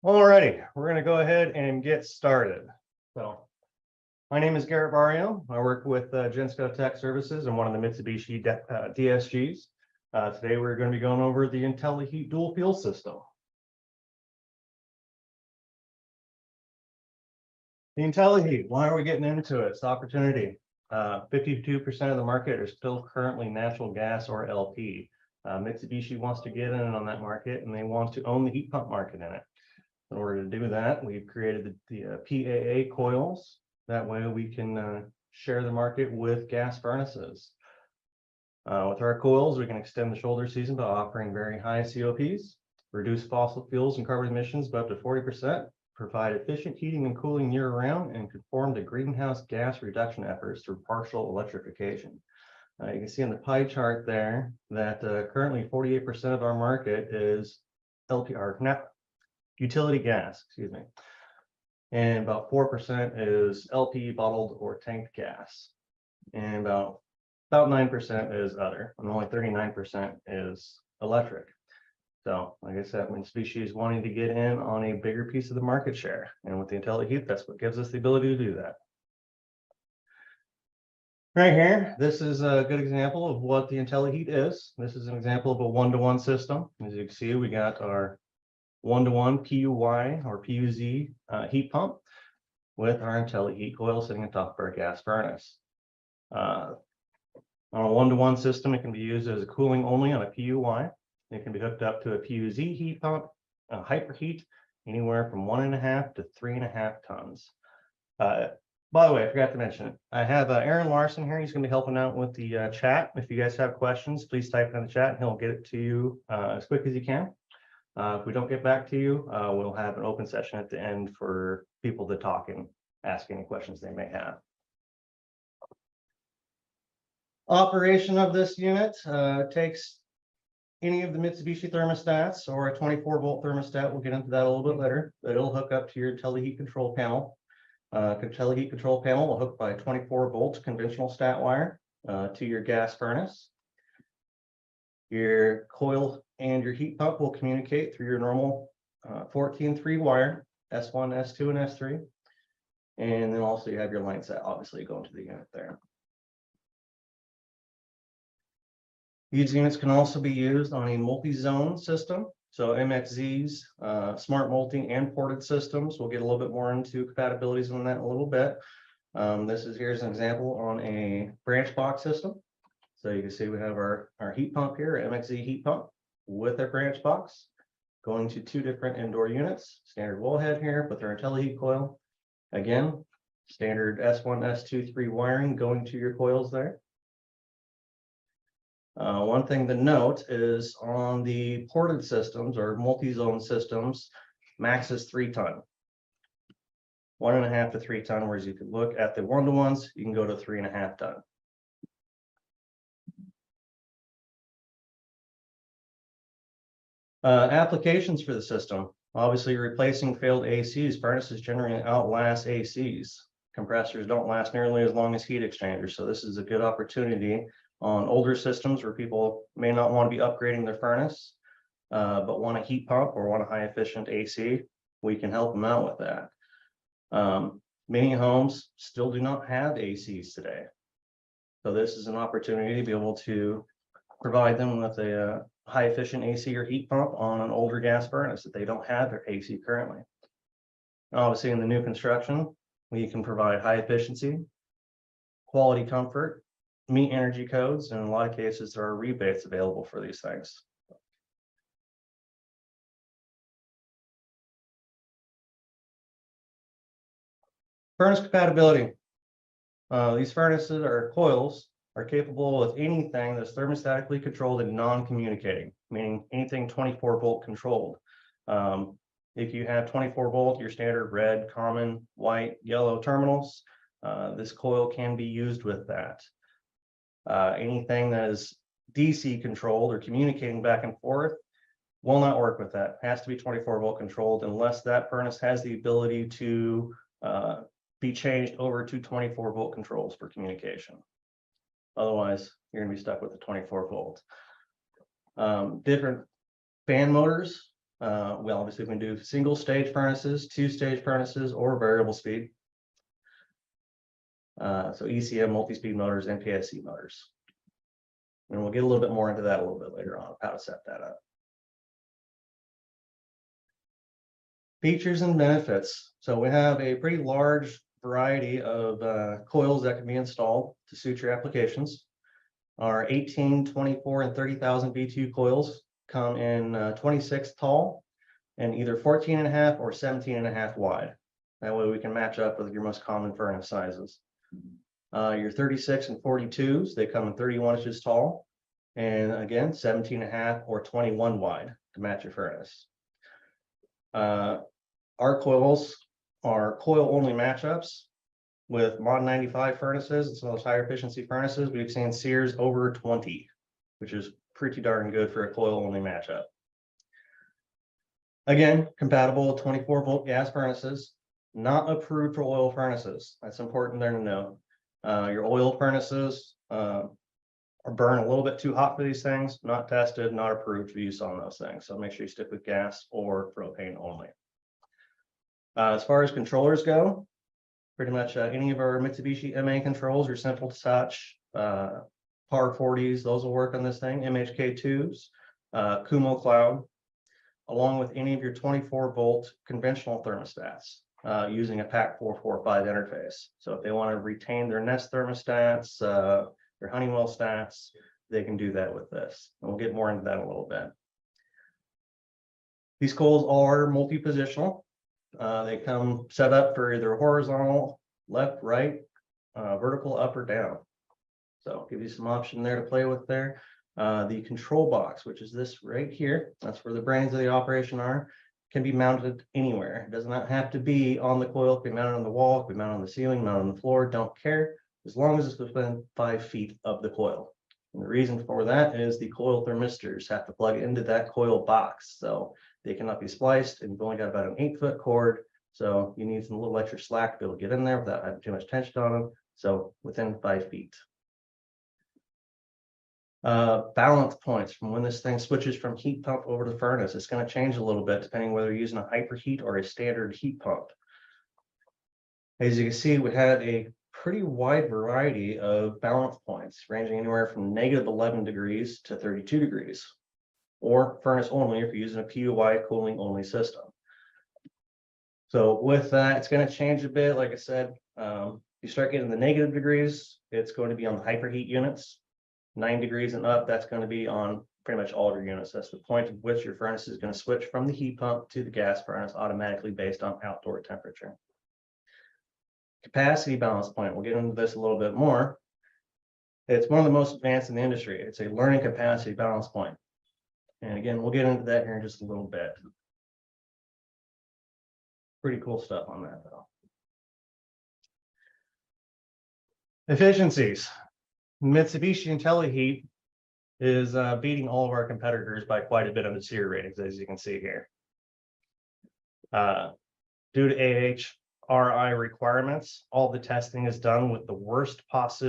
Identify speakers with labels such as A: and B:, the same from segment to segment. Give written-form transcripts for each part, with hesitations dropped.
A: Alrighty, we're going to go ahead and get started. So, my name is Garrett Barrio. I work with Gensco Tech Services. I'm one of the Mitsubishi DSGs. Today, we're going to be going over the Intelli-Heat dual fuel system. The Intelli-Heat, why are we getting into it? It's opportunity. 52% of the market are still currently natural gas or LP. Mitsubishi wants to get in on that market, and they want to own the heat pump market in it. In order to do that, we've created the PAA coils. That way we can share the market with gas furnaces. With our coils, we can extend the shoulder season by offering very high COPs, reduce fossil fuels and carbon emissions by up to 40%, provide efficient heating and cooling year-round, and conform to greenhouse gas reduction efforts through partial electrification. You can see on the pie chart there that currently 48% of our market is LPR, utility gas, excuse me. And about 4% is LP, bottled or tanked gas. And about 9% is other, and only 39% is electric. So, like I said, Mitsubishi is wanting to get in on a bigger piece of the market share. And with the Intelli-Heat, that's what gives us the ability to do that. Right here, this is a good example of what the Intelli-Heat is. This is an example of a one-to-one system. As you can see, we got our one-to-one PUY or PUZ heat pump with our Intelli-Heat coil sitting on top of our gas furnace. On a one-to-one system, it can be used as a cooling only on a PUY. It can be hooked up to a PUZ heat pump, a hyperheat, anywhere from 1.5 to 3.5 tons. By the way, I forgot to mention it. I have Aaron Larson here. He's going to be helping out with the chat. If you guys have questions, please type it in the chat and he'll get it to you as quick as he can. If we don't get back to you, we'll have an open session at the end for people to talk and ask any questions they may have. Operation of this unit takes any of the Mitsubishi thermostats or a 24-volt thermostat. We'll get into that a little bit later. But it'll hook up to your Intelli-Heat control panel. Intelli-Heat control panel will hook by a 24-volt conventional stat wire to your gas furnace. Your coil and your heat pump will communicate through your normal 14-3 wire, S1, S2, and S3. And then also you have your line set, obviously, going to the unit there. These units can also be used on a multi-zone system. So MXZs, smart multi and ported systems. We'll get a little bit more into compatibilities on that in a little bit. Here's an example on a branch box system. So you can see we have our heat pump here, MXZ heat pump with our branch box going to 2 different indoor units. Standard wellhead here with our Intelli-Heat coil. Again, standard S1, S2, 3 wiring going to your coils there. One thing to note is on the ported systems or multi-zone systems, max is 3 ton. 1.5 to 3 ton, whereas you could look at the one-to-ones, you can go to 3.5 ton. Applications for the system. Obviously, replacing failed ACs. Furnaces generally outlast ACs. Compressors don't last nearly as long as heat exchangers. So this is a good opportunity on older systems where people may not want to be upgrading their furnace, but want a heat pump or want a high efficient AC. We can help them out with that. Many homes still do not have ACs today. So this is an opportunity to be able to provide them with a high efficient AC or heat pump on an older gas furnace that they don't have their AC currently. Obviously, in the new construction, we can provide high efficiency, quality comfort, meet energy codes, and in a lot of cases, there are rebates available for these things. Furnace compatibility. These furnaces or coils are capable of anything that's thermostatically controlled and non-communicating, meaning anything 24-volt controlled. If you have 24-volt, your standard red, common, white, yellow terminals, this coil can be used with that. Anything that is DC controlled or communicating back and forth will not work with that. It has to be 24-volt controlled unless that furnace has the ability to be changed over to 24-volt controls for communication. Otherwise, you're going to be stuck with the 24-volt. Different fan motors We obviously can do single stage furnaces, 2-stage furnaces, or variable speed. So ECM, multi-speed motors, and PSC motors. And we'll get a little bit more into that a little bit later on, how to set that up. Features and benefits. So we have a pretty large variety of coils that can be installed to suit your applications. Our 18, 24, and 30,000 B2 coils come in 26 tall and either 14.5 or 17.5 wide. That way we can match up with your most common furnace sizes. Your 36 and 42s, they come in 31 inches tall, and again, 17.5 or 21 wide to match your furnace. Our coils are coil-only matchups with Mod 95 furnaces and some of those higher efficiency furnaces. We've seen sears over 20, which is pretty darn good for a coil-only matchup. Again, compatible with 24-volt gas furnaces, not approved for oil furnaces. That's important there to know. Your oil furnaces are burn a little bit too hot for these things, not tested, not approved for use on those things. So make sure you stick with gas or propane only. As far as controllers go, pretty much any of our Mitsubishi MA controls, your simple touch, Par 40s, those will work on this thing, MHK2s, Kumo Cloud, along with any of your 24-volt conventional thermostats using a PAC 445 interface. So if they want to retain their Nest thermostats, their Honeywell stats, they can do that with this. And we'll get more into that in a little bit. These coils are multi-positional. They come set up for either horizontal, left, right, vertical, up, or down. So give you some option there to play with there. The control box, which is this right here, that's where the brains of the operation are, can be mounted anywhere. It does not have to be on the coil. It can be mounted on the wall, it can be mounted on the ceiling, mounted on the floor, don't care, as long as it's within 5 feet of the coil. And the reason for that is the coil thermistors have to plug into that coil box. So they cannot be spliced, and you've only got about an 8-foot cord. So you need some little extra slack to be able to get in there without having too much tension on them. So within 5 feet. Balance points from when this thing switches from heat pump over to furnace. It's going to change a little bit depending whether you're using a hyperheat or a standard heat pump. As you can see, we had a pretty wide variety of balance points, ranging anywhere from -11 degrees to 32 degrees, or furnace only if you're using a PUI cooling only system. So with that, it's going to change a bit. Like I said, you start getting the negative degrees, it's going to be on the hyperheat units. 9 degrees and up, that's going to be on pretty much all your units. That's the point at which your furnace is going to switch from the heat pump to the gas furnace automatically based on outdoor temperature. Capacity balance point, we'll get into this a little bit more. It's one of the most advanced in the industry. It's a learning capacity balance point. And again, we'll get into that here in just a little bit. Pretty cool stuff on that though. Efficiencies. Mitsubishi Intelli-Heat is beating all of our competitors by quite a bit on the SEER ratings, as you can see here. Due to AHRI requirements, all the testing is done with the worst worst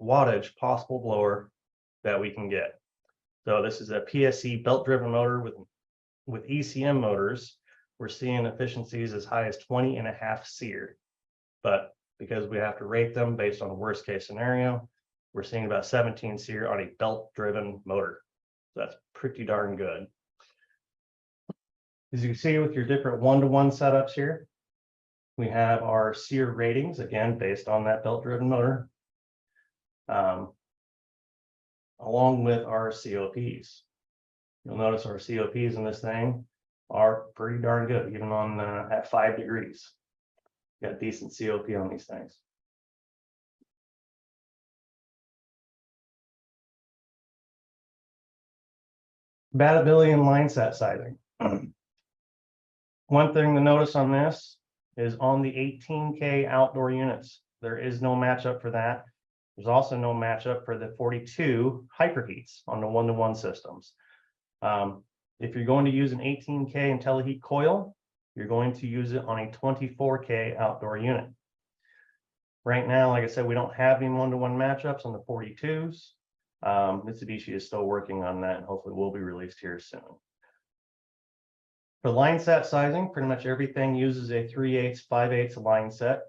A: wattage possible blower that we can get. So this is a PSC belt-driven motor with ECM motors. We're seeing efficiencies as high as 20.5 SEER, but because we have to rate them based on the worst case scenario, we're seeing about 17 SEER on a belt-driven motor. So that's pretty darn good. As you can see with your different 1-to-1 setups here, we have our SEER ratings, again, based on that belt-driven motor, along with our COPs. You'll notice our COPs in this thing are pretty darn good, even on at 5 degrees. Got decent COP on these things. Compatibility and line set sizing. One thing to notice on this is on the 18K outdoor units, there is no matchup for that. There's also no matchup for the 42 hyperheats on the 1-to-1 systems. If you're going to use an 18K Intelli-Heat coil, you're going to use it on a 24K outdoor unit. Right now, like I said, we don't have any 1-to-1 matchups on the 42s. Mitsubishi is still working on that, and hopefully will be released here soon. For line set sizing, pretty much everything uses a 3/8, 5/8 line set,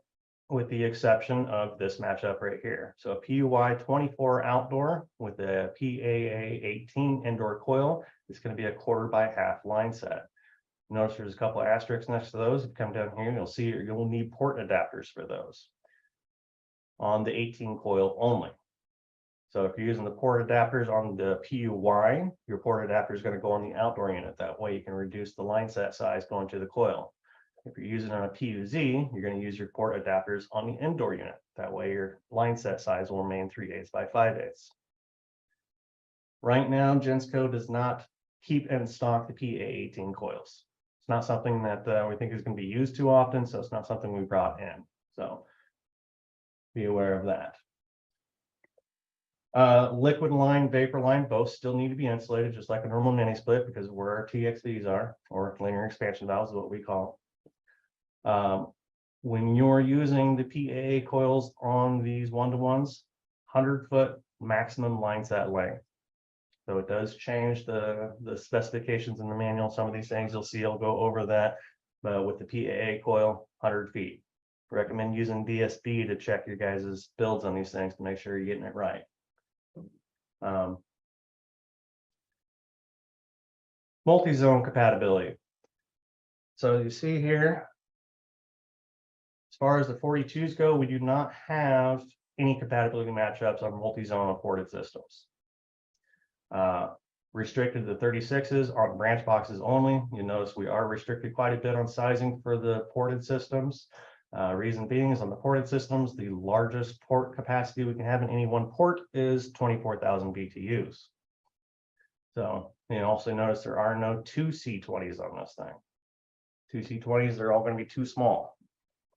A: with the exception of this matchup right here. So a PUY 24 outdoor with a PAA 18 indoor coil is going to be a 1/4 by 1/2 line set. Notice there's a couple of asterisks next to those. If you come down here, you'll see you'll need port adapters for those on the 18 coil only. So if you're using the port adapters on the PUY, your port adapter is going to go on the outdoor unit. That way you can reduce the line set size going to the coil. If you're using on a PUZ, you're going to use your port adapters on the indoor unit. That way your line set size will remain 3/8 by 5/8. Right now, Gensco does not keep in stock the PA18 coils. It's not something that we think is going to be used too often, so it's not something we brought in. So be aware of that. Liquid line, vapor line, both still need to be insulated, just like a normal mini split, because of where our TXVs are, or linear expansion valves is what we call them. When you're using the PAA coils on these 1-to-1s, 100-foot maximum line set length. So it does change the specifications in the manual. Some of these things you'll see, I'll go over that. But with the PAA coil, 100 feet. Recommend using DSB to check your guys' builds on these things to make sure you're getting it right. Multi-zone compatibility. So you see here, as far as the 42s go, we do not have any compatibility matchups on multi-zone ported systems. Restricted to 36s on branch boxes only. You notice we are restricted quite a bit on sizing for the ported systems. Reason being is on the ported systems, the largest port capacity we can have in any one port is 24,000 BTUs. So you also notice there are no 2 C20s on this thing. 2 C20s, they're all going to be too small.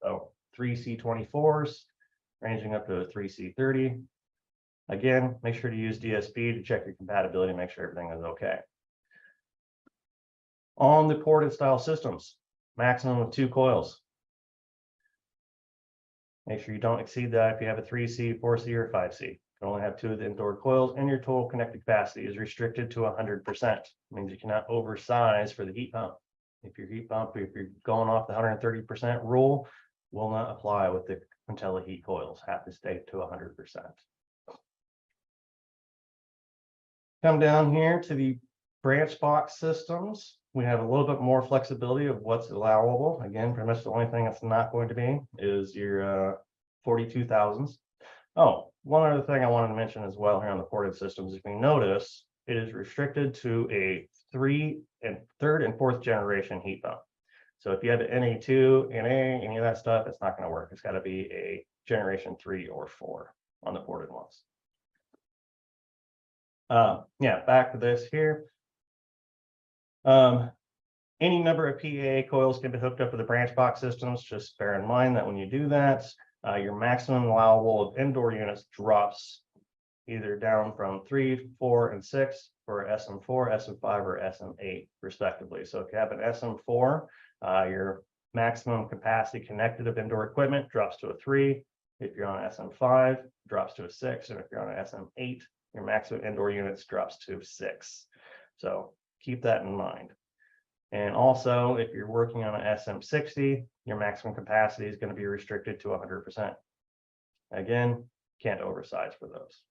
A: So 3 C24s ranging up to a 3 C30. Again, make sure to use DSB to check your compatibility, make sure everything is okay. On the ported style systems, maximum of 2 coils. Make sure you don't exceed that if you have a 3C, 4C, or 5C. You can only have 2 of the indoor coils, and your total connected capacity is restricted to 100%. It means you cannot oversize for the heat pump. If you're going off the 130% rule, will not apply with the Intelli-Heat coils. Have to stay to 100%. Come down here to the branch box systems. We have a little bit more flexibility of what's allowable. Again, pretty much the only thing that's not going to be is your 42,000s. Oh, one other thing I wanted to mention as well here on the ported systems. If you notice, it is restricted to a 3rd and 4th generation heat pump. So if you have an NA2, NA, any of that stuff, it's not going to work. It's got to be a generation 3 or 4 on the ported ones. Yeah, back to this here. Any number of PAA coils can be hooked up with the branch box systems. Just bear in mind that when you do that, your maximum allowable of indoor units drops either down from 3, 4, and 6 for SM4, SM5, or SM8 respectively. So if you have an SM4, your maximum capacity connected of indoor equipment drops to a 3. If you're on SM5, drops to a 6, and if you're on an SM8, your maximum indoor units drops to 6. So keep that in mind. And also, if you're working on an SM60, your maximum capacity is going to be restricted to 100%. Again, can't oversize for those.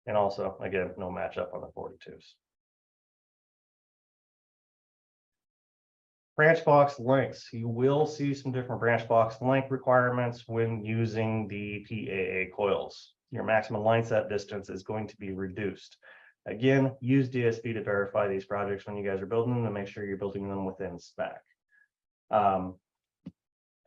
A: And also, again, no matchup on the 42s. Branch box lengths. You will see some different branch box length requirements when using the PAA coils. Your maximum line set distance is going to be reduced. Again, use DSB to verify these projects when you guys are building them to make sure you're building them within spec. And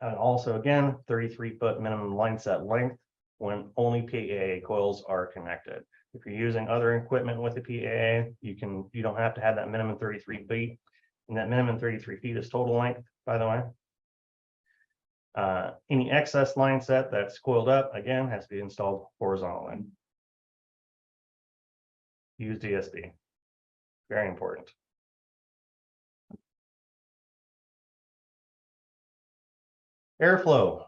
A: also, again, 33-foot minimum line set length when only PAA coils are connected. If you're using other equipment with the PAA, you don't have to have that minimum 33 feet. And that minimum 33 feet is total length, by the way. Any excess line set that's coiled up, again, has to be installed horizontally. Use DSB. Very important. Airflow.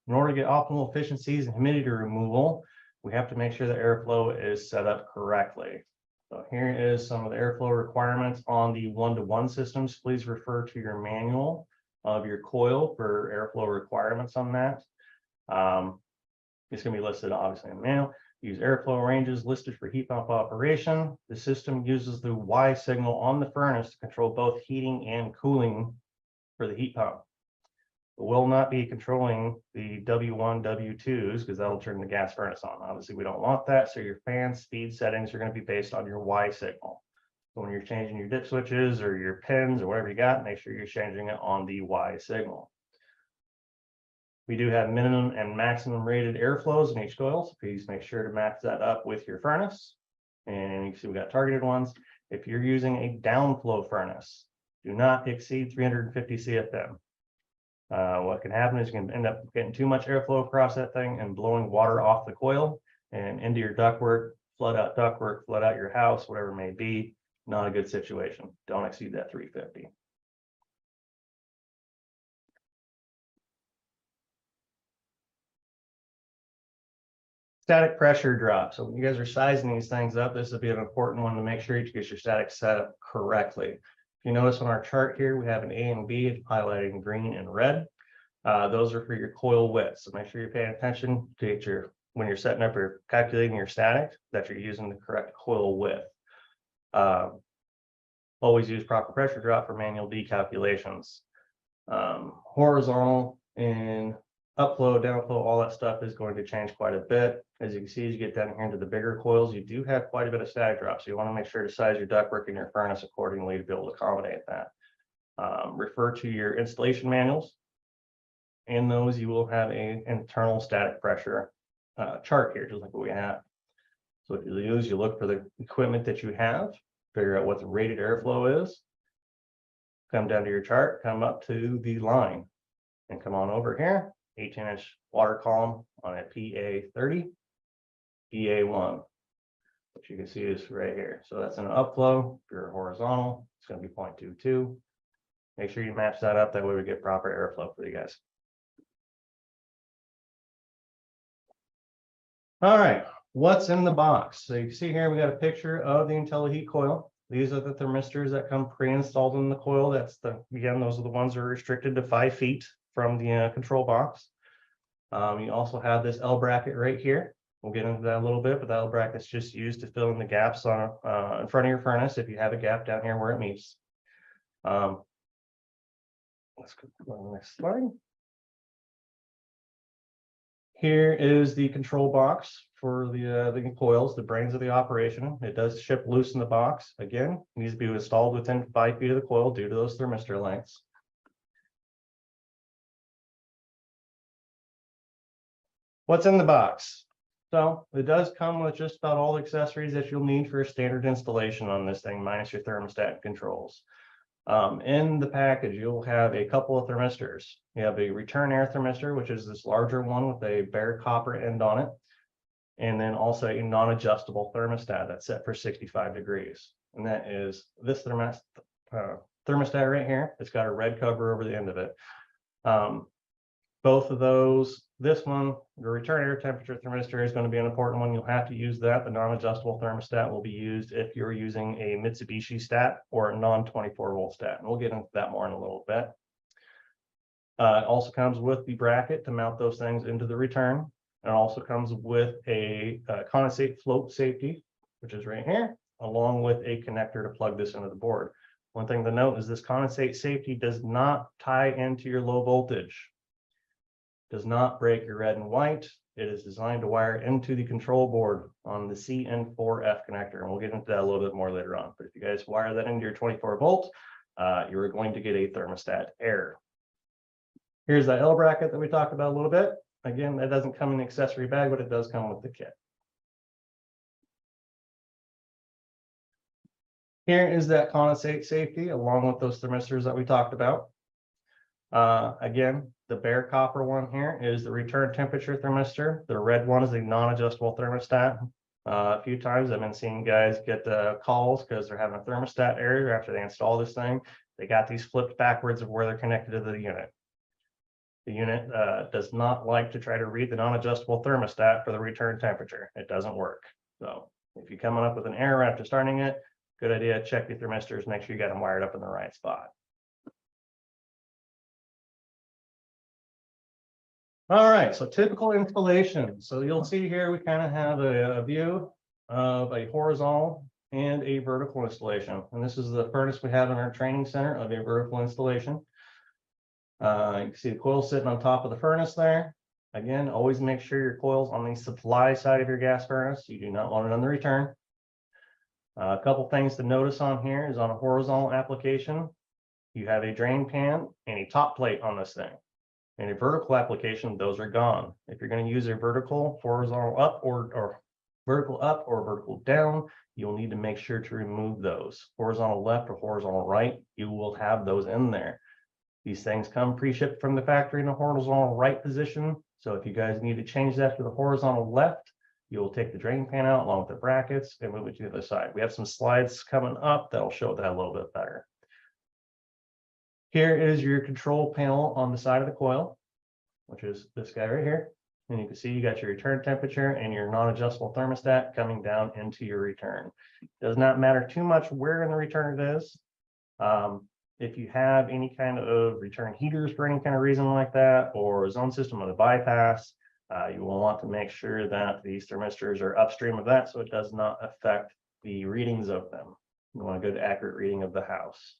A: In order to get optimal efficiencies and humidity removal, we have to make sure the airflow is set up correctly. So here is some of the airflow requirements on the 1-to-1 systems. Please refer to your manual of your coil for airflow requirements on that. It's going to be listed obviously in the manual. Use airflow ranges listed for heat pump operation. The system uses the Y signal on the furnace to control both heating and cooling for the heat pump. It will not be controlling the W1, W2s because that'll turn the gas furnace on. Obviously, we don't want that. So your fan speed settings are going to be based on your Y signal. So when you're changing your dip switches or your pins or whatever you got, make sure you're changing it on the Y signal. We do have minimum and maximum rated airflows in each coil, so please make sure to match that up with your furnace. And you can see we got targeted ones. If you're using a downflow furnace, do not exceed 350 CFM. What can happen is you can end up getting too much airflow across that thing and blowing water off the coil and into your ductwork, flood out your house, whatever it may be. Not a good situation. Don't exceed that 350. Static pressure drop. So when you guys are sizing these things up, this will be an important one to make sure you get your static set up correctly. If you notice on our chart here, we have an A and B highlighted in green and red. Those are for your coil width. So make sure you're paying attention to get your, when you're setting up or calculating your static, that you're using the correct coil width. Always use proper pressure drop for manual D calculations. Horizontal and upflow, downflow, all that stuff is going to change quite a bit. As you can see, as you get down here into the bigger coils, you do have quite a bit of static drop. So you want to make sure to size your ductwork and your furnace accordingly to be able to accommodate that. Refer to your installation manuals. In those, you will have an internal static pressure chart here, just like what we have. So what you do is you look for the equipment that you have, figure out what the rated airflow is, come down to your chart, come up to the line, and come on over here, 18-inch water column on a PA30, PA1, which you can see is right here. So that's an upflow. If you're horizontal, it's going to be 0.22. Make sure you match that up. That way we get proper airflow for you guys. All right, what's in the box? So you can see here, we got a picture of the Intelli-Heat coil. These are the thermistors that come pre-installed in the coil. That's the, again, those are the ones that are restricted to 5 feet from the control box. You also have this L bracket right here. We'll get into that a little bit, but that L bracket is just used to fill in the gaps on in front of your furnace if you have a gap down here where it meets. Let's go to the next slide. Here is the control box for the coils, the brains of the operation. It does ship loose in the box. Again, it needs to be installed within 5 feet of the coil due to those thermistor lengths. What's in the box? So it does come with just about all the accessories that you'll need for a standard installation on this thing, minus your thermostat controls. In the package, you'll have a couple of thermistors. You have a return air thermistor, which is this larger one with a bare copper end on it. And then also a non-adjustable thermostat that's set for 65 degrees. And that is this thermostat right here. It's got a red cover over the end of it. Both of those, this one, the return air temperature thermistor is going to be an important one. You'll have to use that. The non-adjustable thermostat will be used if you're using a Mitsubishi stat or a non-24 volt stat. And we'll get into that more in a little bit. It also comes with the bracket to mount those things into the return. And it also comes with a condensate float safety, which is right here, along with a connector to plug this into the board. One thing to note is this condensate safety does not tie into your low voltage. Does not break your red and white. It is designed to wire into the control board on the CN4F connector. And we'll get into that a little bit more later on. But if you guys wire that into your 24 volt, you are going to get a thermostat error. Here's that L bracket that we talked about a little bit. Again, that doesn't come in the accessory bag, but it does come with the kit. Here is that condensate safety along with those thermistors that we talked about. Again, the bare copper one here is the return temperature thermistor. The red one is a non-adjustable thermostat. A few times I've been seeing guys get calls because they're having a thermostat error after they install this thing. They got these flipped backwards of where they're connected to the unit. The unit does not like to try to read the non-adjustable thermostat for the return temperature. It doesn't work. So If you're coming up with an error after starting it, good idea, check the thermistors, make sure you got them wired up in the right spot. All right, so typical installation. So you'll see here, we kind of have a view of a horizontal and a vertical installation. And this is the furnace we have in our training center of a vertical installation. You can see the coil sitting on top of the furnace there. Again, always make sure your coil's on the supply side of your gas furnace. You do not want it on the return. A couple things to notice on here is on a horizontal application, you have a drain pan and a top plate on this thing. In a vertical application, those are gone. If you're going to use a vertical, horizontal up or vertical up or vertical down, you'll need to make sure to remove those. Horizontal left or horizontal right, you will have those in there. These things come pre-shipped from the factory in the horizontal right position. So if you guys need to change that to the horizontal left, you'll take the drain pan out along with the brackets and move it to the other side. We have some slides coming up that'll show that a little bit better. Here is your control panel on the side of the coil, which is this guy right here. And you can see you got your return temperature and your non-adjustable thermostat coming down into your return. Does not matter too much where in the return it is. If you have any kind of return heaters for any kind of reason like that, or a zone system with a bypass, you will want to make sure that these thermistors are upstream of that so it does not affect the readings of them. You want a good accurate reading of the house.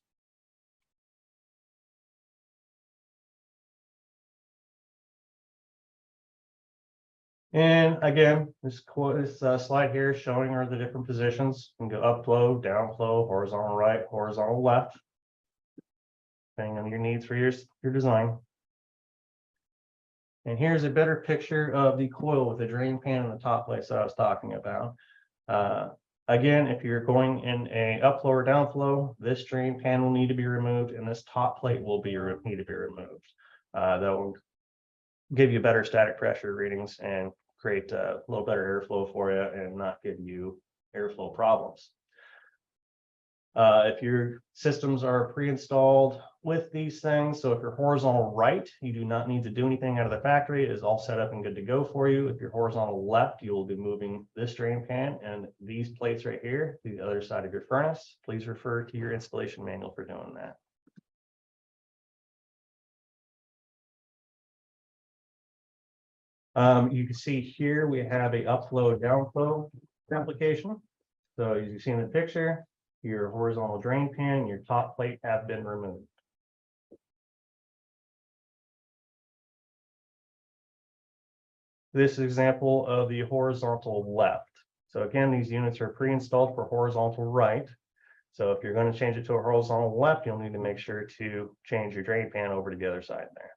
A: And again, this slide here is showing are the different positions. You can go upflow, downflow, horizontal right, horizontal left, depending on your needs for your design. And here's a better picture of the coil with the drain pan and the top plates that I was talking about. Again, if you're going in a upflow or downflow, this drain pan will need to be removed and this top plate will need to be removed. That will give you better static pressure readings and create a little better airflow for you and not give you airflow problems. If your systems are pre-installed with these things, so if you're horizontal right, you do not need to do anything out of the factory. It is all set up and good to go for you. If you're horizontal left, you will be moving this drain pan and these plates right here to the other side of your furnace. Please refer to your installation manual for doing that. You can see here we have a upflow downflow application. So as you see in the picture, your horizontal drain pan and your top plate have been removed. This is an example of the horizontal left. So again, these units are pre-installed for horizontal right. So if you're going to change it to a horizontal left, you'll need to make sure to change your drain pan over to the other side there.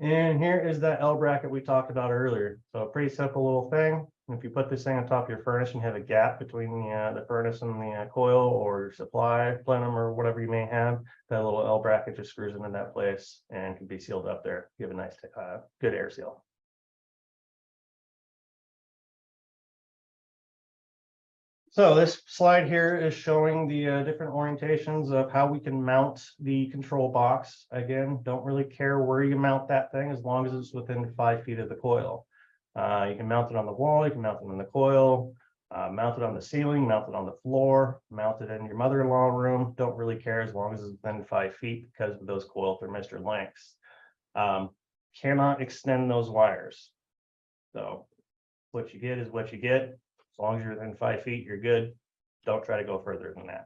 A: And here is that L bracket we talked about earlier. So a pretty simple little thing. If you put this thing on top of your furnace and have a gap between the furnace and the coil or your supply plenum or whatever you may have, that little L bracket just screws into that place and can be sealed up there. Give a nice, good air seal. So this slide here is showing the different orientations of how we can mount the control box. Again, don't really care where you mount that thing as long as it's within 5 feet of the coil. You can mount it on the wall, you can mount it in the coil, mount it on the ceiling, mount it on the floor, mount it in your mother-in-law room. Don't really care as long as it's within 5 feet because of those coil thermistor lengths. Cannot extend those wires. So what you get is what you get. As long as you're within 5 feet, you're good. Don't try to go further than that.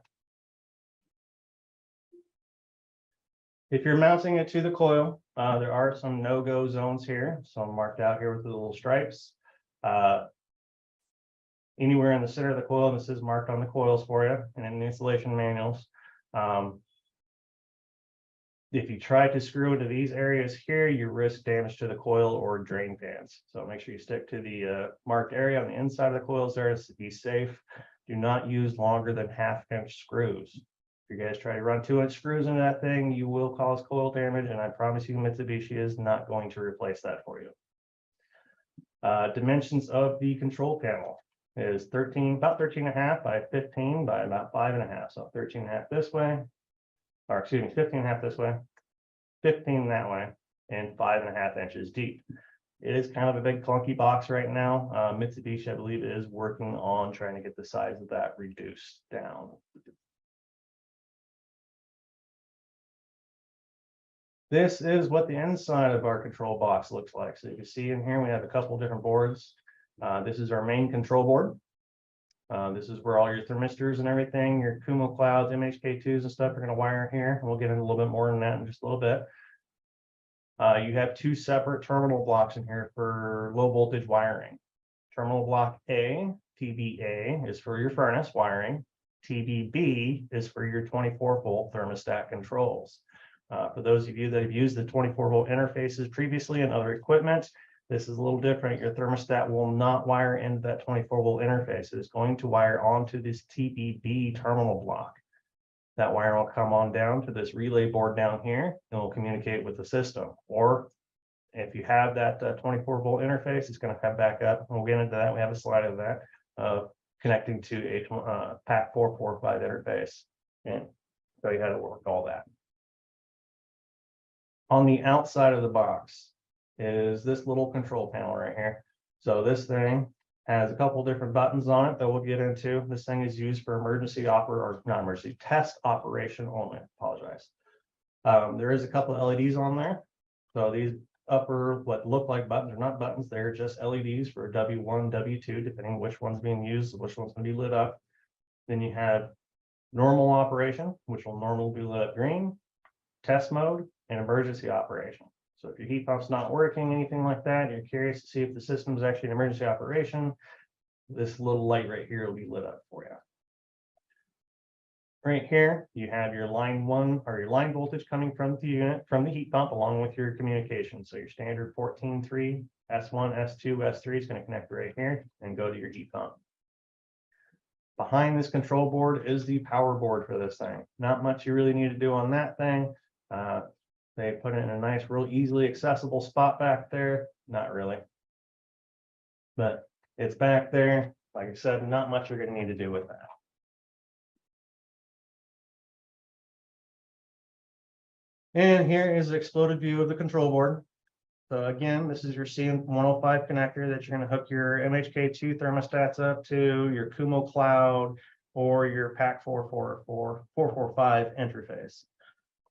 A: If you're mounting it to the coil, there are some no-go zones here. So I'm marked out here with the little stripes. Anywhere in the center of the coil, and this is marked on the coils for you and in the installation manuals. If you try to screw into these areas here, you risk damage to the coil or drain pans. So make sure you stick to the marked area on the inside of the coils there to be safe. Do not use longer than 1/2-inch screws. If you guys try to run 2-inch screws into that thing, you will cause coil damage, and I promise you Mitsubishi is not going to replace that for you. Dimensions of the control panel is about 13.5 by 15 by about 5.5. So 13.5 this way, or excuse me, 15.5 this way, 15 that way, and 5.5 inches deep. It is kind of a big clunky box right now. Mitsubishi, I believe, is working on trying to get the size of that reduced down. This is what the inside of our control box looks like. So you can see in here, we have a couple different boards. This is our main control board. This is where all your thermistors and everything, your Kumo clouds, MHK2s and stuff are going to wire here. And we'll get into a little bit more on that in just a little bit. You have two separate terminal blocks in here for low voltage wiring. Terminal block A, TBA, is for your furnace wiring. TBB is for your 24-volt thermostat controls. For those of you that have used the 24-volt interfaces previously and other equipment, this is a little different. Your thermostat will not wire into that 24-volt interface. It is going to wire onto this TBB terminal block. That wire will come on down to this relay board down here and will communicate with the system. Or if you have that 24-volt interface, it's going to come back up. We'll get into that. We have a slide of that connecting to a PAC 445 interface and show you how to work all that. On the outside of the box is this little control panel right here. So this thing has a couple different buttons on it that we'll get into. This thing is used for emergency test operation only. Apologize. There is a couple of LEDs on there. So these upper, what look like buttons are not buttons, they're just LEDs for W1, W2, depending on which one's being used, which one's going to be lit up. Then you have normal operation, which will normally be lit up green, test mode, and emergency operation. So if your heat pump's not working, anything like that, you're curious to see if the system is actually an emergency operation, this little light right here will be lit up for you. Right here, you have your line 1 or your line voltage coming from the unit, from the heat pump, along with your communication. So your standard 14.3, S1, S2, S3 is going to connect right here and go to your heat pump. Behind this control board is the power board for this thing. Not much you really need to do on that thing. They put it in a nice, real easily accessible spot back there. Not really, but it's back there. Like I said, not much you're going to need to do with that. And here is the exploded view of the control board. So again, this is your CN105 connector that you're going to hook your MHK2 thermostats up to, your Kumo cloud, or your PAC 445 interface.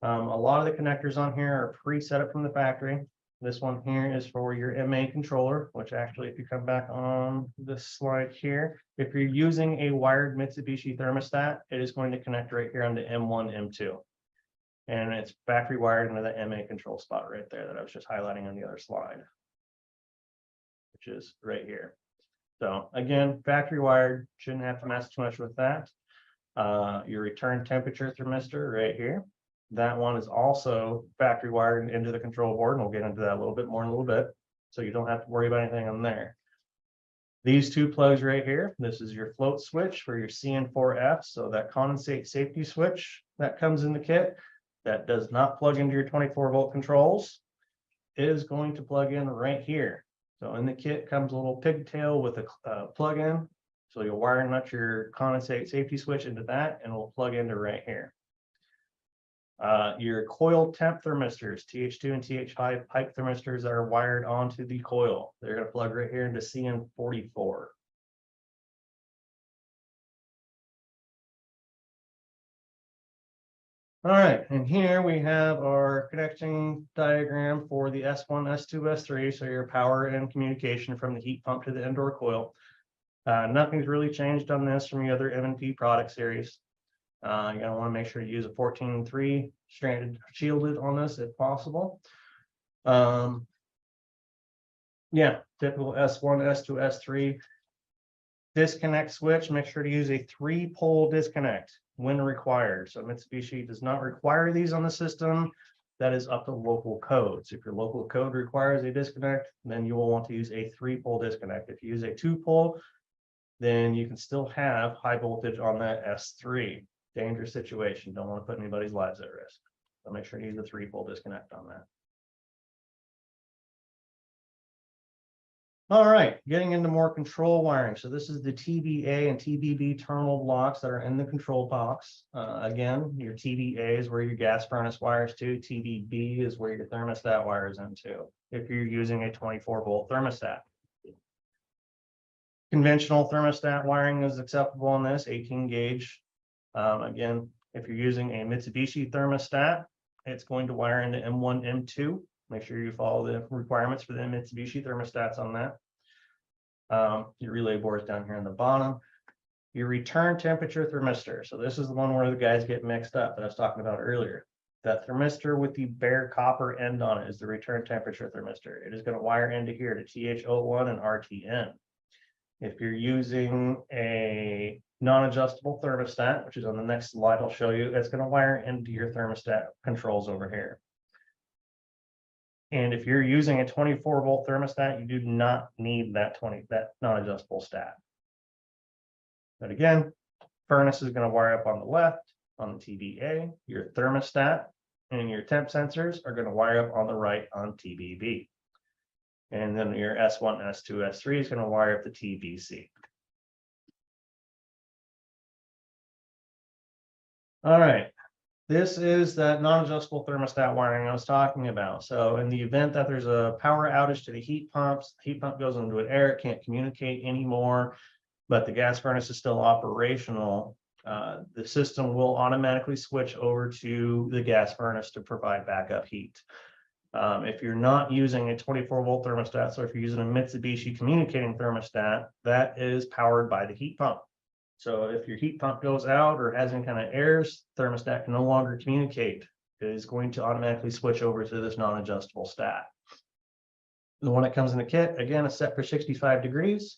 A: A lot of the connectors on here are pre-set up from the factory. This one here is for your MA controller, which actually, if you come back on this slide here, if you're using a wired Mitsubishi thermostat, it is going to connect right here onto M1, M2. And it's factory wired into the MA control spot right there that I was just highlighting on the other slide, which is right here. So again, factory wired, shouldn't have to mess too much with that. Your return temperature thermistor right here. That one is also factory wired into the control board, and we'll get into that a little bit more in a little bit. So you don't have to worry about anything on there. These two plugs right here, this is your float switch for your CN4F. So that condensate safety switch that comes in the kit, that does not plug into your 24-volt controls, is going to plug in right here. So in the kit comes a little pigtail with a plug-in. So you'll wire nut your condensate safety switch into that, and it'll plug into right here. Your coil temp thermistors, TH2 and TH5 pipe thermistors that are wired onto the coil. They're going to plug right here into CN44. All right, and here we have our connection diagram for the S1, S2, S3, so your power and communication from the heat pump to the indoor coil. Nothing's really changed on this from the other M&P product series. You're going to want to make sure you use a 14.3 stranded shielded on this if possible. Yeah, typical S1, S2, S3. Disconnect switch, make sure to use a 3-pole disconnect when required. So Mitsubishi does not require these on the system. That is up to local codes. If your local code requires a disconnect, then you will want to use a 3-pole disconnect. If you use a 2-pole, then you can still have high voltage on that S3. Dangerous situation. Don't want to put anybody's lives at risk. So make sure to use the 3-pole disconnect on that. All right, getting into more control wiring. So this is the TBA and TBB terminal blocks that are in the control box. Again, your TBA is where your gas furnace wires to. TBB is where your thermostat wires into. if you're using a 24-volt thermostat. Conventional thermostat wiring is acceptable on this, 18 gauge. Again, if you're using a Mitsubishi thermostat, it's going to wire into M1, M2. Make sure you follow the requirements for the Mitsubishi thermostats on that. Your relay board is down here on the bottom. Your return temperature thermistor. So this is the one where the guys get mixed up that I was talking about earlier. That thermistor with the bare copper end on it is the return temperature thermistor. It is going to wire into here to TH01 and RTN. If you're using a non-adjustable thermostat, which is on the next slide I'll show you, it's going to wire into your thermostat controls over here. And if you're using a 24-volt thermostat, you do not need that non-adjustable stat. But again, furnace is going to wire up on the left on the TBA. Your thermostat and your temp sensors are going to wire up on the right on TBB. And then your S1, S2, S3 is going to wire up the TBC. All right. This is that non-adjustable thermostat wiring I was talking about. So in the event that there's a power outage to the heat pumps, the heat pump goes into an error, it can't communicate anymore, but the gas furnace is still operational, the system will automatically switch over to the gas furnace to provide backup heat. If you're not using a 24-volt thermostat, so if you're using a Mitsubishi communicating thermostat, that is powered by the heat pump. So if your heat pump goes out or has any kind of errors, thermostat can no longer communicate. It is going to automatically switch over to this non-adjustable stat. The one that comes in the kit, again, is set for 65 degrees.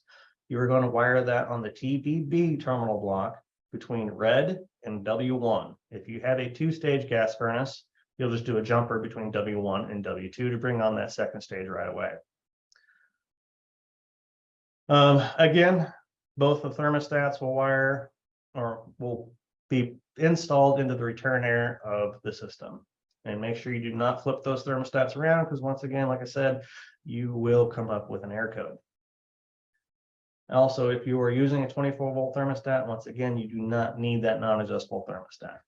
A: You are going to wire that on the TBB terminal block between red and W1. If you have a two-stage gas furnace, you'll just do a jumper between W1 and W2 to bring on that second stage right away. Again, both the thermostats will wire or will be installed into the return air of the system. And make sure you do not flip those thermostats around, because once again, like I said, you will come up with an error code. Also, if you are using a 24-volt thermostat, once again, you do not need that non-adjustable thermostat.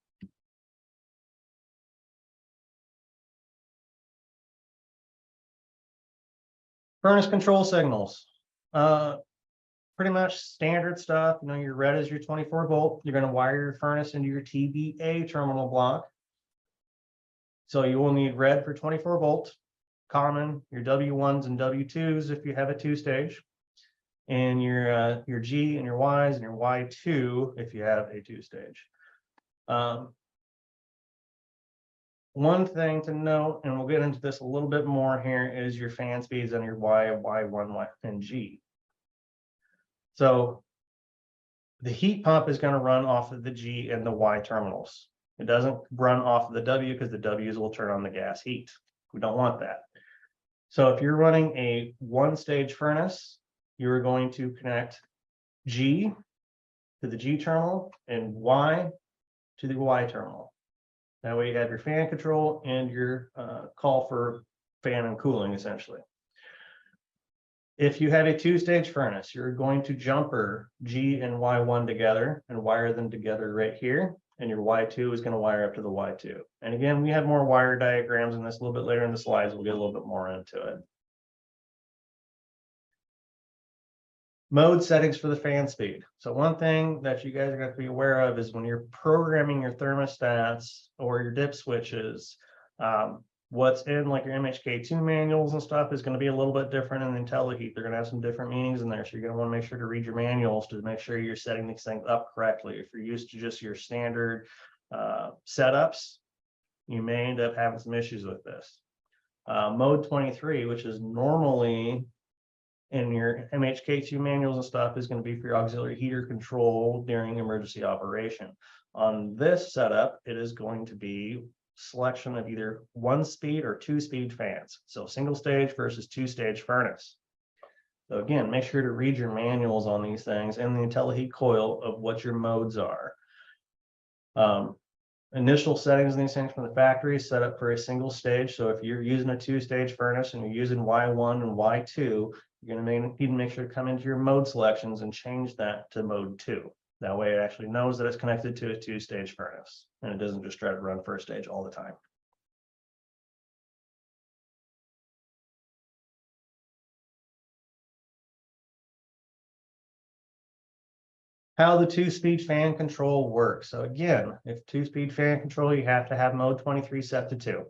A: Furnace control signals. Pretty much standard stuff. You know, your red is your 24-volt. You're going to wire your furnace into your TBA terminal block. So you will need red for 24-volt, common, your W1s and W2s if you have a two-stage, and your G and your Ys and your Y2 if you have a two-stage. One thing to note, and we'll get into this a little bit more here, is your fan speeds on your Y, Y1, Y, and G. So the heat pump is going to run off of the G and the Y terminals. It doesn't run off of the W because the W's will turn on the gas heat. We don't want that. So if you're running a one-stage furnace, you're going to connect G to the G terminal and Y to the Y terminal. That way you have your fan control and your call for fan and cooling, essentially. If you have a two-stage furnace, you're going to jumper G and Y1 together and wire them together right here. And your Y2 is going to wire up to the Y2. And again, we have more wire diagrams in this a little bit later in the slides. We'll get a little bit more into it. Mode settings for the fan speed. So one thing that you guys are going to be aware of is when you're programming your thermostats or your dip switches, what's in like your MHK2 manuals and stuff is going to be a little bit different in Intelli-Heat. They're going to have some different meanings in there. So you're going to want to make sure to read your manuals to make sure you're setting these things up correctly. If you're used to just your standard setups, you may end up having some issues with this. Mode 23, which is normally in your MHK2 manuals and stuff, is going to be for your auxiliary heater control during emergency operation. On this setup, it is going to be selection of either one-speed or two-speed fans. So single stage versus two-stage furnace. So again, make sure to read your manuals on these things and the Intelli-Heat coil of what your modes are. Initial settings and these things from the factory set up for a single stage. So if you're using a two-stage furnace and you're using Y1 and Y2, you're going to need to make sure to come into your mode selections and change that to mode 2. That way it actually knows that it's connected to a two-stage furnace and it doesn't just try to run first stage all the time. How the 2-speed fan control works. So again, if 2-speed fan control, you have to have mode 23 set to 2.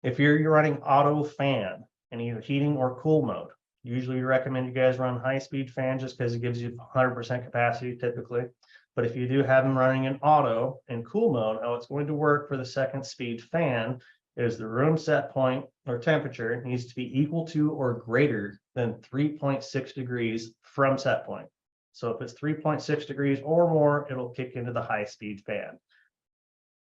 A: If you're running auto fan in either heating or cool mode, usually we recommend you guys run high-speed fan just because it gives you 100% capacity typically. But if you do have them running in auto and cool mode, how it's going to work for the second speed fan is the room set point or temperature needs to be equal to or greater than 3.6 degrees from set point. So if it's 3.6 degrees or more, it'll kick into the high speed fan.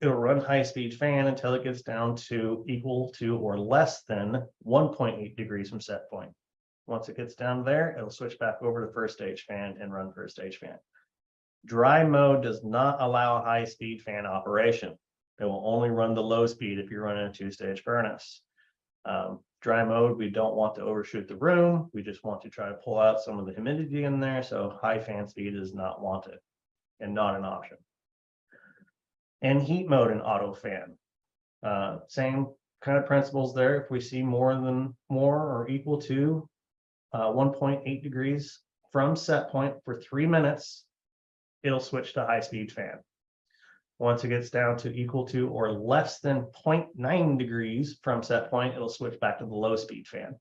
A: It'll run high speed fan until it gets down to equal to or less than 1.8 degrees from set point. Once it gets down there, it'll switch back over to first stage fan and run first stage fan. Dry mode does not allow high speed fan operation. It will only run the low speed if you're running a 2-stage furnace. Dry mode, we don't want to overshoot the room. We just want to try to pull out some of the humidity in there. So high fan speed is not wanted and not an option. And heat mode in auto fan. Same kind of principles there. If we see more or equal to 1.8 degrees from set point for 3 minutes, it'll switch to high speed fan. Once it gets down to equal to or less than 0.9 degrees from set point, it'll switch back to the low speed fan.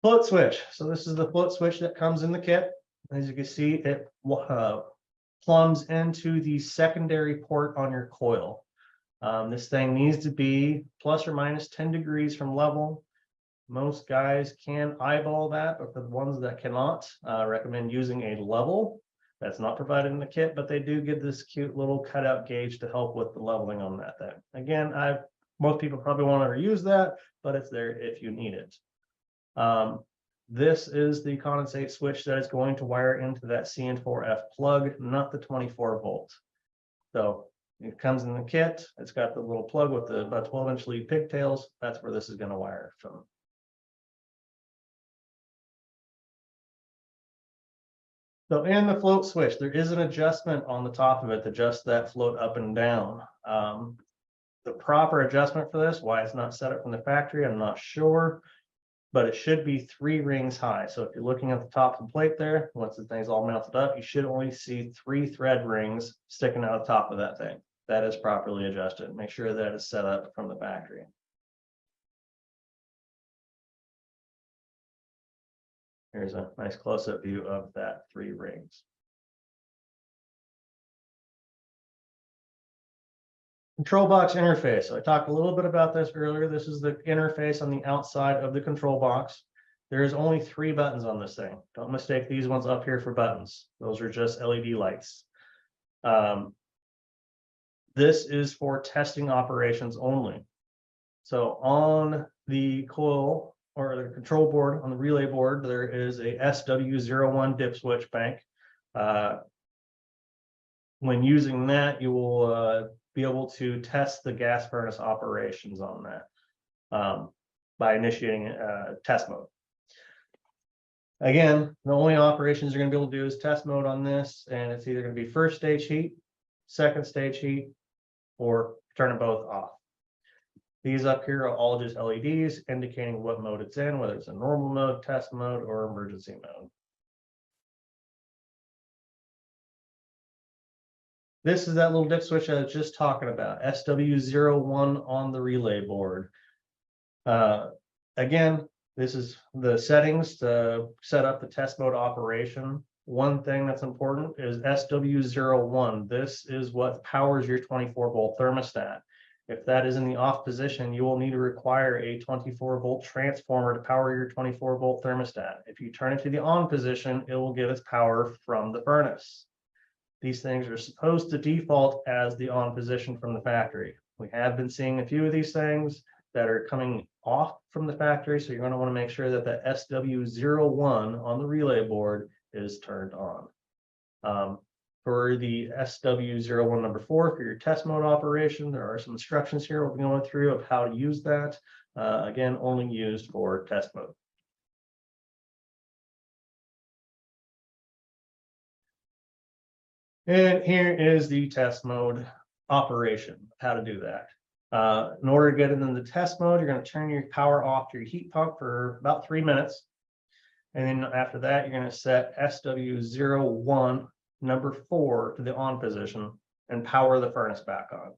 A: Float switch. So this is the float switch that comes in the kit. As you can see, it plumbs into the secondary port on your coil. This thing needs to be plus or minus 10 degrees from level. Most guys can eyeball that, but for the ones that cannot, recommend using a level. That's not provided in the kit, but they do give this cute little cutout gauge to help with the leveling on that thing. Again, most people probably won't ever use that, but it's there if you need it. This is the condensate switch that is going to wire into that CN4F plug, not the 24 volt. So it comes in the kit. It's got the little plug with the about 12-inch lead pigtails. That's where this is going to wire from. So in the float switch, there is an adjustment on the top of it to adjust that float up and down. The proper adjustment for this, why it's not set up from the factory, I'm not sure, but it should be 3 rings high. So if you're looking at the top of the plate there, once the thing's all mounted up, you should only see 3 thread rings sticking out of the top of that thing. That is properly adjusted. Make sure that is set up from the factory. Here's a nice close-up view of that 3 rings. Control box interface. So I talked a little bit about this earlier. This is the interface on the outside of the control box. There is only 3 buttons on this thing. Don't mistake these ones up here for buttons. Those are just LED lights. This is for testing operations only. So on the coil or the control board, on the relay board, there is a SW01 dip switch bank. When using that, you will be able to test the gas furnace operations on that by initiating test mode. Again, the only operations you're going to be able to do is test mode on this, and it's either going to be first stage heat, second stage heat, or turn them both off. These up here are all just LEDs indicating what mode it's in, whether it's a normal mode, test mode, or emergency mode. This is that little dip switch I was just talking about, SW01 on the relay board. Again, this is the settings to set up the test mode operation. One thing that's important is SW01. This is what powers your 24-volt thermostat. If that is in the off position, you will need to require a 24-volt transformer to power your 24-volt thermostat. If you turn it to the on position, it will get its power from the furnace. These things are supposed to default as the on position from the factory. We have been seeing a few of these things that are coming off from the factory, so you're going to want to make sure that the SW01 on the relay board is turned on. For the SW01 number 4, for your test mode operation, there are some instructions here we'll be going through of how to use that. Again, only used for test mode. And here is the test mode operation, how to do that. In order to get it into test mode, you're going to turn your power off to your heat pump for about 3 minutes. And then after that, you're going to set SW01 number 4 to the on position and power the furnace back on.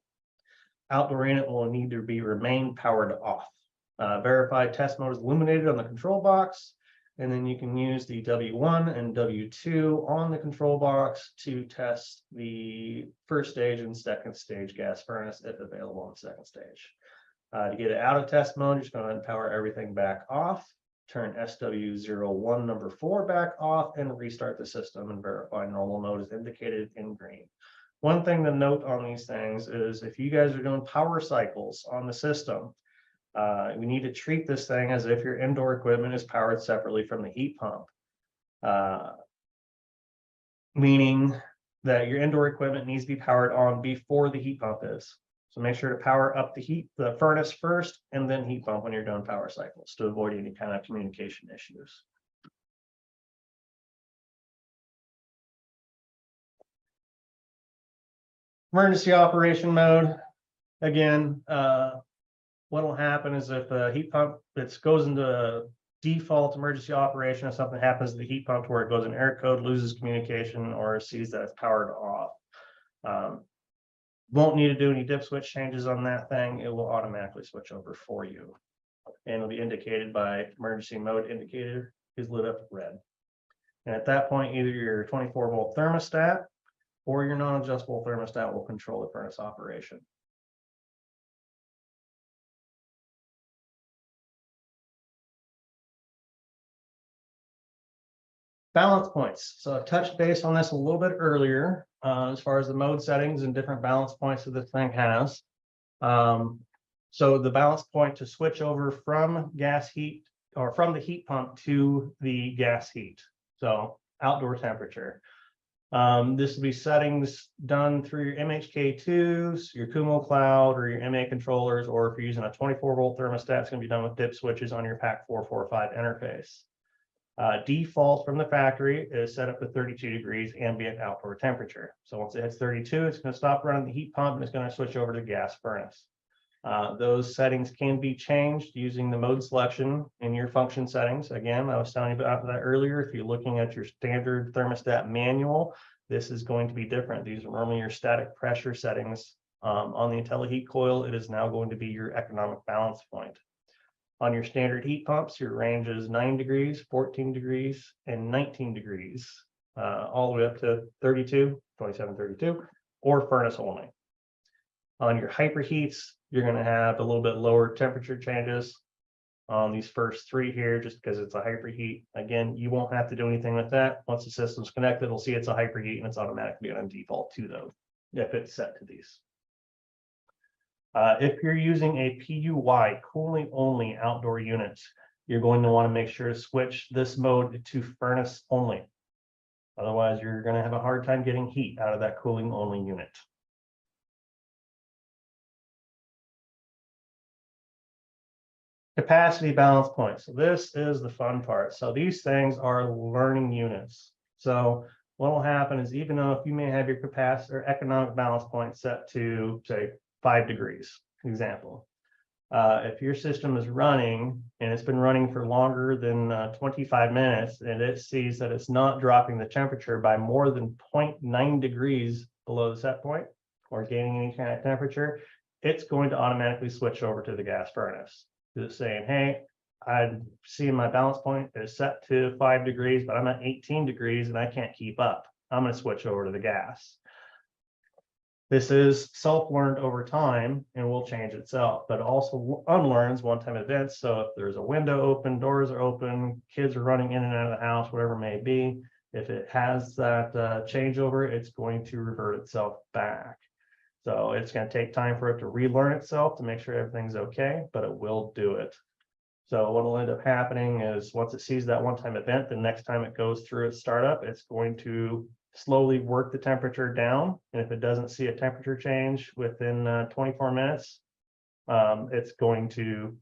A: Outdoor unit will need to remain powered off. Verify test mode is illuminated on the control box, and then you can use the W1 and W2 on the control box to test the first stage and second stage gas furnace if available on second stage. To get it out of test mode, you're just going to power everything back off, turn SW01 number 4 back off, and restart the system and verify normal mode is indicated in green. One thing to note on these things is if you guys are doing power cycles on the system, we need to treat this thing as if your indoor equipment is powered separately from the heat pump. Meaning that your indoor equipment needs to be powered on before the heat pump is. So make sure to power up the furnace first and then heat pump when you're doing power cycles to avoid any kind of communication issues. Emergency operation mode. Again, what will happen is if the heat pump goes into default emergency operation, if something happens to the heat pump where it goes in error code, loses communication, or sees that it's powered off, won't need to do any dip switch changes on that thing. It will automatically switch over for you, and it'll be indicated by emergency mode indicator is lit up red. And at that point, either your 24-volt thermostat or your non-adjustable thermostat will control the furnace operation. Balance points. So I touched base on this a little bit earlier as far as the mode settings and different balance points that this thing has. So the balance point to switch over from gas heat or from the heat pump to the gas heat. So outdoor temperature. This will be settings done through your MHK2s, your Kumo Cloud, or your MA controllers, or if you're using a 24-volt thermostat, it's going to be done with dip switches on your PAC 445 interface. Default from the factory is set up to 32 degrees ambient outdoor temperature. So once it hits 32, it's going to stop running the heat pump and it's going to switch over to gas furnace. Those settings can be changed using the mode selection in your function settings. Again, I was telling you about that earlier. If you're looking at your standard thermostat manual, this is going to be different. These are normally your static pressure settings. On the Intelli-Heat coil, it is now going to be your economic balance point. On your standard heat pumps, your range is 9 degrees, 14 degrees, and 19 degrees, all the way up to 32, 27, 32, or furnace only. On your hyperheats, you're going to have a little bit lower temperature changes on these first 3 here, just because it's a hyperheat. Again, you won't have to do anything with that. Once the system's connected, it'll see it's a hyperheat and it's automatically on default to those if it's set to these. If you're using a PUY, cooling only outdoor units, you're going to want to make sure to switch this mode to furnace only. Otherwise, you're going to have a hard time getting heat out of that cooling only unit. Capacity balance point. So this is the fun part. So these things are learning units. So what will happen is even though if you may have your capacity or economic balance point set to say 5 degrees, example. If your system is running and it's been running for longer than 25 minutes and it sees that it's not dropping the temperature by more than 0.9 degrees below the set point or gaining any kind of temperature, it's going to automatically switch over to the gas furnace. It's saying, hey, I'm seeing my balance point is set to 5 degrees, but I'm at 18 degrees and I can't keep up. I'm going to switch over to the gas. This is self-learned over time and will change itself, but also unlearns one-time events. So if there's a window open, doors are open, kids are running in and out of the house, whatever it may be, if it has that changeover, it's going to revert itself back. So it's going to take time for it to relearn itself to make sure everything's okay, but it will do it. So what will end up happening is once it sees that one-time event, the next time it goes through its startup, it's going to slowly work the temperature down. And if it doesn't see a temperature change within 24 minutes, it's going to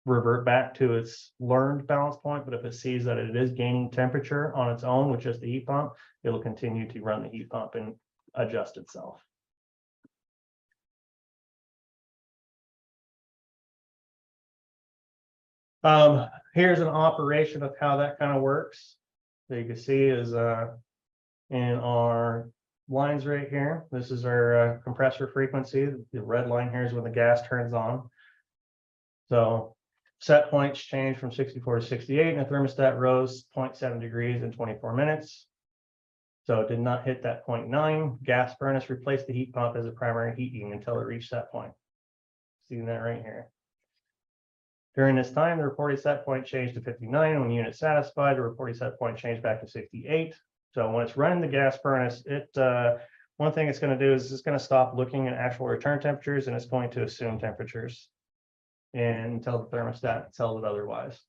A: revert back to its learned balance point. But if it sees that it is gaining temperature on its own with just the heat pump, it'll continue to run the heat pump and adjust itself. Here's an operation of how that kind of works. So you can see is in our lines right here, this is our compressor frequency. The red line here is when the gas turns on. So set points change from 64 to 68, and the thermostat rose 0.7 degrees in 24 minutes. So it did not hit that 0.9. Gas furnace replaced the heat pump as a primary heating until it reached that point. Seeing that right here. During this time, the reported set point changed to 59. When unit satisfied, the reported set point changed back to 68. So when it's running the gas furnace, one thing it's going to do is it's going to stop looking at actual return temperatures, and it's going to assume temperatures until the thermostat tells it otherwise.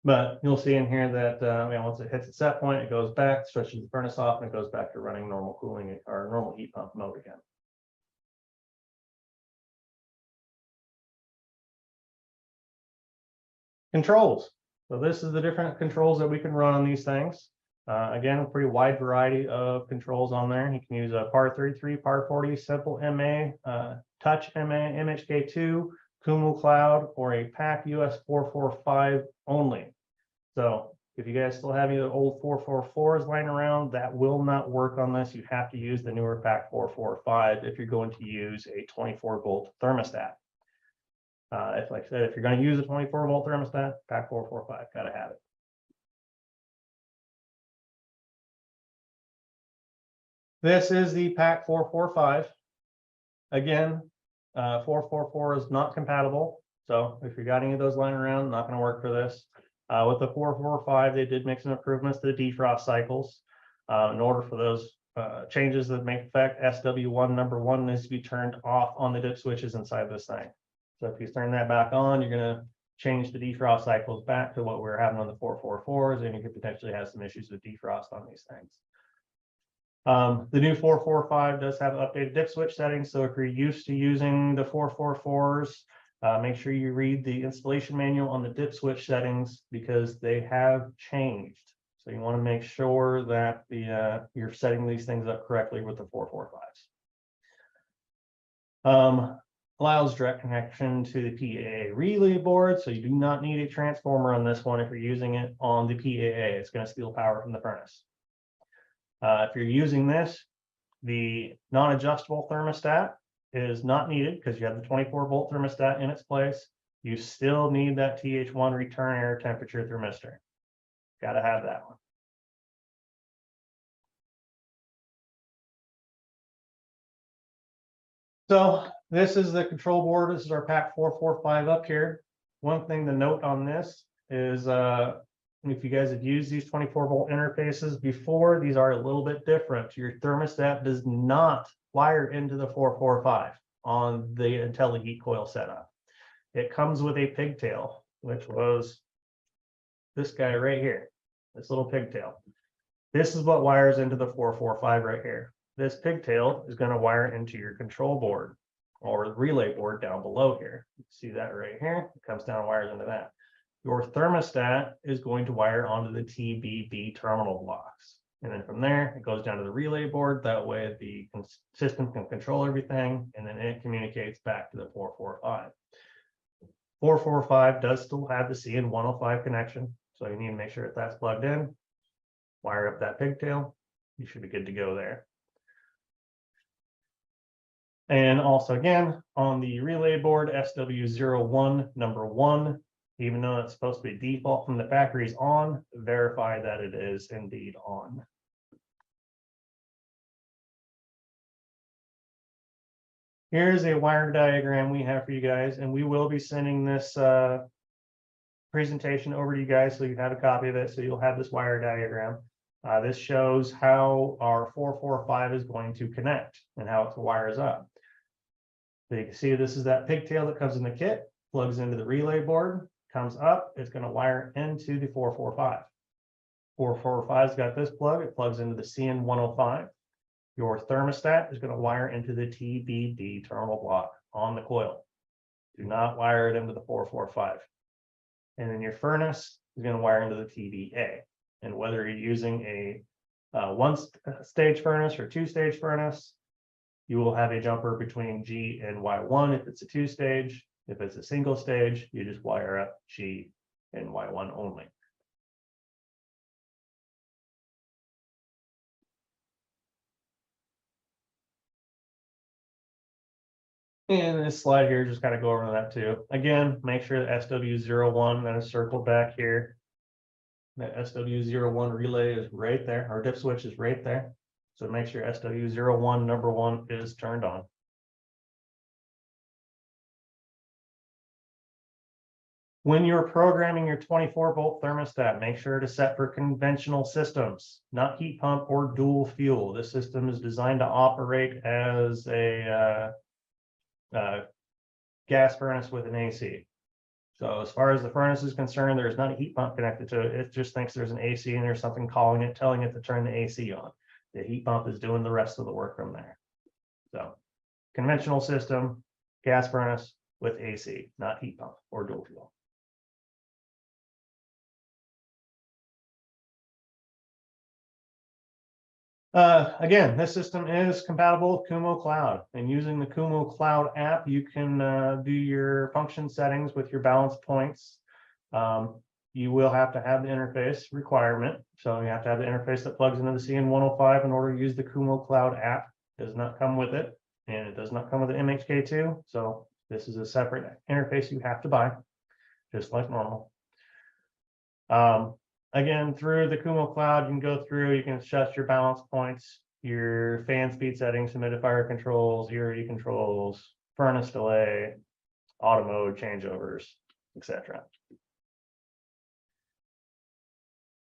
A: But you'll see in here that once it hits the set point, it goes back, switches the furnace off, and it goes back to running normal cooling or normal heat pump mode again. Controls. So this is the different controls that we can run on these things. Again, a pretty wide variety of controls on there. You can use a PAR 33, PAR 40, Simple MA, Touch MA, MHK2, Kumu Cloud, or a PAC US 445 only. So if you guys still have any old 444s lying around, that will not work on this. You have to use the newer PAC 445 if you're going to use a 24-volt thermostat. Like I said, if you're going to use a 24-volt thermostat, PAC 445, got to have it. This is the PAC 445. Again, 444 is not compatible. So if you got any of those lying around, not going to work for this. With the 445, they did make some improvements to the defrost cycles. In order for those changes that make effect, SW1 number 1 needs to be turned off on the dip switches inside this thing. So if you turn that back on, you're going to change the defrost cycles back to what we're having on the 444s, and you could potentially have some issues with defrost on these things. The new 445 does have updated dip switch settings. So if you're used to using the 444s, make sure you read the installation manual on the dip switch settings because they have changed. So you want to make sure that you're setting these things up correctly with the 445s. Allows direct connection to the PAA relay board. So you do not need a transformer on this one if you're using it on the PAA. It's going to steal power from the furnace. If you're using this, the non-adjustable thermostat is not needed because you have the 24-volt thermostat in its place. You still need that TH1 return air temperature thermistor. Got to have that one. So this is the control board. This is our PAC 445 up here. One thing to note on this is if you guys have used these 24-volt interfaces before, these are a little bit different. Your thermostat does not wire into the 445 on the Intelli-Heat coil setup. It comes with a pigtail, which was this guy right here, this little pigtail. This is what wires into the 445 right here. This pigtail is going to wire into your control board or the relay board down below here. See that right here? It comes down and wires into that. Your thermostat is going to wire onto the TBB terminal blocks. And then from there, it goes down to the relay board. That way the system can control everything, and then it communicates back to the 445. 445 does still have the CN105 connection. So you need to make sure that that's plugged in. Wire up that pigtail. You should be good to go there. And also, again, on the relay board, SW01 number 1, even though it's supposed to be default from the factories on, verify that it is indeed on. Here's a wire diagram we have for you guys, and we will be sending this presentation over to you guys so you have a copy of it, so you'll have this wire diagram. This shows how our 445 is going to connect and how it wires up. So you can see this is that pigtail that comes in the kit, plugs into the relay board, comes up, it's going to wire into the 445. 445's got this plug, it plugs into the CN105. Your thermostat is going to wire into the TBD terminal block on the coil. Do not wire it into the 445. And then your furnace is going to wire into the TBA. And whether you're using a one-stage furnace or two-stage furnace, you will have a jumper between G and Y1 if it's a two-stage. If it's a single stage, you just wire up G and Y1 only. And this slide here, just got to go over that too. Again, make sure that SW01 that is circled back here. That SW01 relay is right there. Our dip switch is right there. So make sure SW01 number 1 is turned on. When you're programming your 24-volt thermostat, make sure to set for conventional systems, not heat pump or dual fuel. This system is designed to operate as a gas furnace with an AC. So as far as the furnace is concerned, there's not a heat pump connected to it. It just thinks there's an AC and there's something calling it, telling it to turn the AC on. The heat pump is doing the rest of the work from there. So conventional system, gas furnace with AC, not heat pump or dual fuel. Again, this system is compatible with Kumo Cloud, and using the Kumo Cloud app, you can do your function settings with your balance points. You will have to have the interface requirement. So you have to have the interface that plugs into the CN105 in order to use the Kumo Cloud app. It does not come with it, and it does not come with the MHK2. So this is a separate interface you have to buy, just like normal. Again, through the Kumo Cloud, you can go through, you can adjust your balance points, your fan speed settings, humidifier controls, URE controls, furnace delay, auto mode changeovers, etc.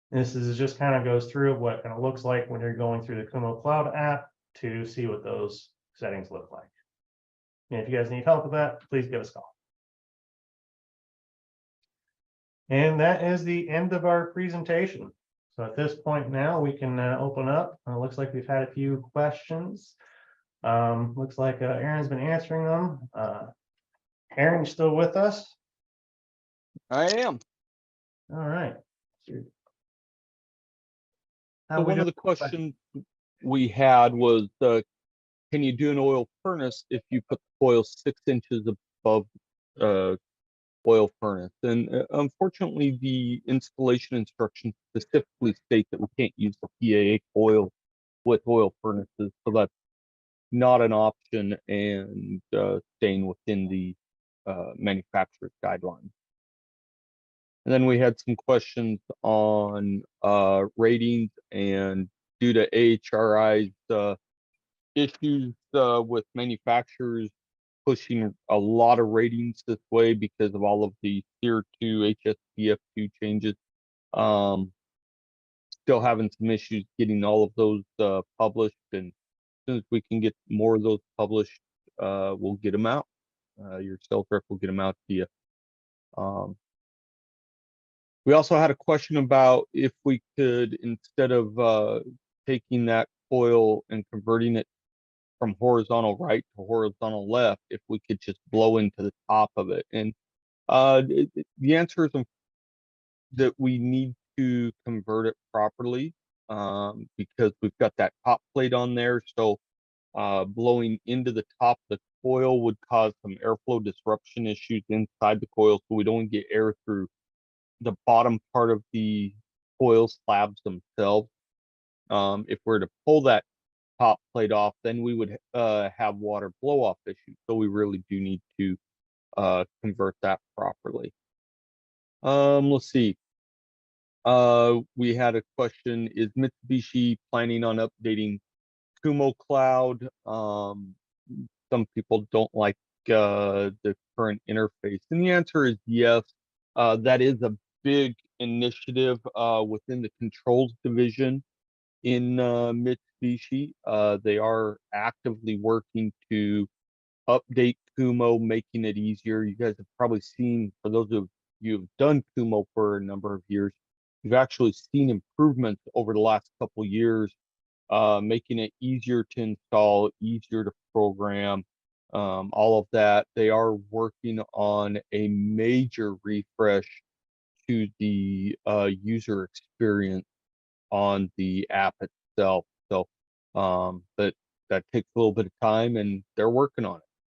A: This is just kind of goes through what it kind of looks like when you're going through the Kumo Cloud app to see what those settings look like. And if you guys need help with that, please give us a call. And that is the end of our presentation. So at this point now, we can open up. Looks like we've had a few questions. Looks like Aaron's been answering them. Aaron, you still with us?
B: I am.
A: All right.
B: So one of the questions we had was, can you do an oil furnace if you put the coil 6 inches above oil furnace? And unfortunately, the installation instructions specifically state that we can't use the PAA coil with oil furnaces, so that's not an option, and staying within the manufacturer's guidelines. And then we had some questions on ratings, and due to AHRI's issues with manufacturers pushing a lot of ratings this way because of all of the Tier 2 HSPF2 changes. Still having some issues getting all of those published, and as soon as we can get more of those published, we'll get them out. Your sales rep will get them out to you. We also had a question about if we could, instead of taking that coil and converting it from horizontal right to horizontal left, if we could just blow into the top of it. And the answer is that we need to convert it properly, because we've got that top plate on there. So blowing into the top of the coil would cause some airflow disruption issues inside the coil, so we don't get air through the bottom part of the coil slabs themselves. If we're to pull that top plate off, then we would have water blow off issues. So we really do need to convert that properly. Let's see. We had a question: is Mitsubishi planning on updating Kumo Cloud? Some people don't like the current interface, and the answer is yes. That is a big initiative within the controls division in Mitsubishi. They are actively working to update Kumo, making it easier. You guys have probably seen, for those of you who've done Kumo for a number of years, you've actually seen improvements over the last couple of years, making it easier to install, easier to program, all of that. They are working on a major refresh to the user experience on the app itself. So but that takes a little bit of time, and they're working on it.